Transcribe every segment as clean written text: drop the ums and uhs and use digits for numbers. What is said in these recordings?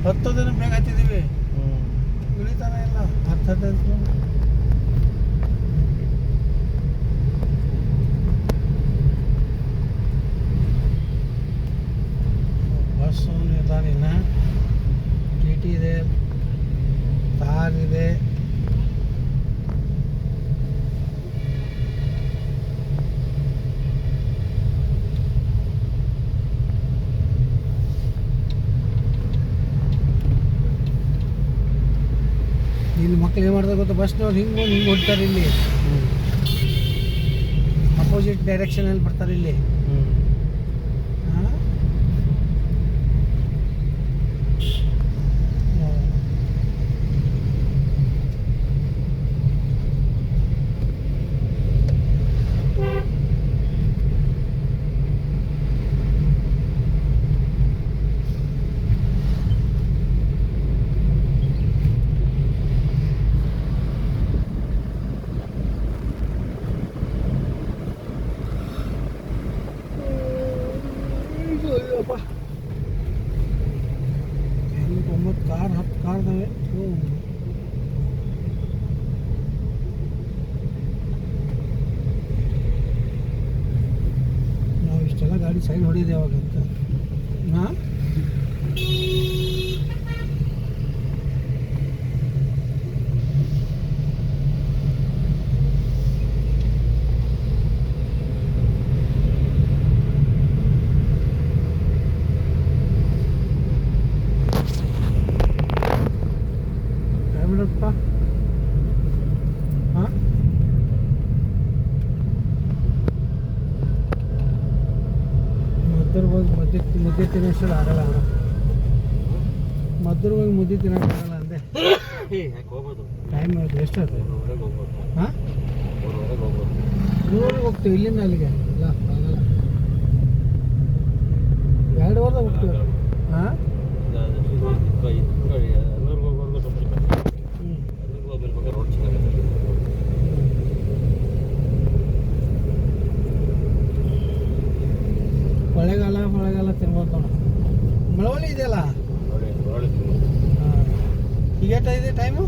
ಹತ್ತೋದನ್ನು ಬೇಗ ಹತ್ತಿದ್ದೀವಿ, ಇಳಿತಾನೆ ಇಲ್ಲ. 10-15 kilometre. Bus ನಿಲ್ದಾಣಿನ T T ಇದೆ, ತಾರ್ ಇದೆ. ಇಲ್ಲಿ ಮಕ್ಳು ಏನು ಮಾಡ್ತಾರೆ ಗೊತ್ತಾ, ಬಸ್ನವ್ರು ಹಿಂಗೆ ಹೊಡ್ತಾರೆ. ಇಲ್ಲಿ ಅಪೋಸಿಟ್ ಡೈರೆಕ್ಷನಲ್ಲಿ ಬರ್ತಾರೆ ಇಲ್ಲಿ. कार 10 ಕಾರ್ದವೆ. ನಾವು ಇಷ್ಟೆಲ್ಲ ಗಾಡಿ ಸೈಡ್ ಹೊಡಿದೆ ಅವಾಗ ಅಂತ. ಹಾಂ, ಬಿಡಪ್ಪ. ಹಾಂ, ಮುದ್ದೆ ತಿನ್ನೋಷ್ಟು ಆಗಲ್ಲ. ಮದ್ದೂರಿಗೆ ಹೋಗಿ ಮುದ್ದೆ ತಿನ್ನೋಕ್ಕಾಗಲ್ಲ ಅಂದೆ. ಟೈಮ್ ಎಷ್ಟಾಗ್ತದೆ? ಹಾಂ, 3 ಹೋಗ್ತೀವಿ ಇಲ್ಲಿಂದ ಅಲ್ಲಿಗೆ. ಇಲ್ಲ ಆಗಲ್ಲ, 2 ವಾರದ ಹೋಗ್ತೀವಿ. ಹಾಂ, ಮಳೆಗಾಲ ತಿನ್ಬೋದು ನೋಡು. ಮಳವಳ್ಳಿ ಇದೆಯಲ್ಲ, ಈಗ ಎಷ್ಟಾಗಿದೆ ಟೈಮು?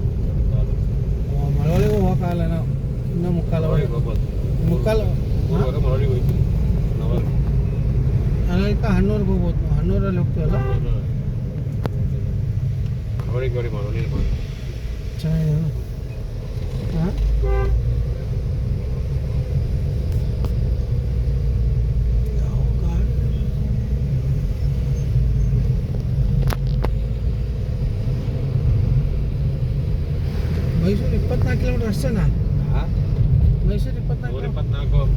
ಮಳವಳ್ಳಿಗೂ ಹೋಗಕ್ಕಾಗಲ್ಲ ನಾವು. ಇನ್ನೂ ಮುಕ್ಕಾಲು ಅದಕ್ಕೆ ಹಣ್ಣೂರಿಗೆ ಹೋಗ್ಬೋದು. ಹಣ್ಣೂರಲ್ಲಿ ಹೋಗ್ತೀವಲ್ಲ, ಚೆನ್ನಾಗಿದೆ. ಹಾಂ, ಮೈಸೂರು 24 ಕಿಲೋಮೀಟರ್ ಅಷ್ಟೇನಾ? ಮೈಸೂರು 24.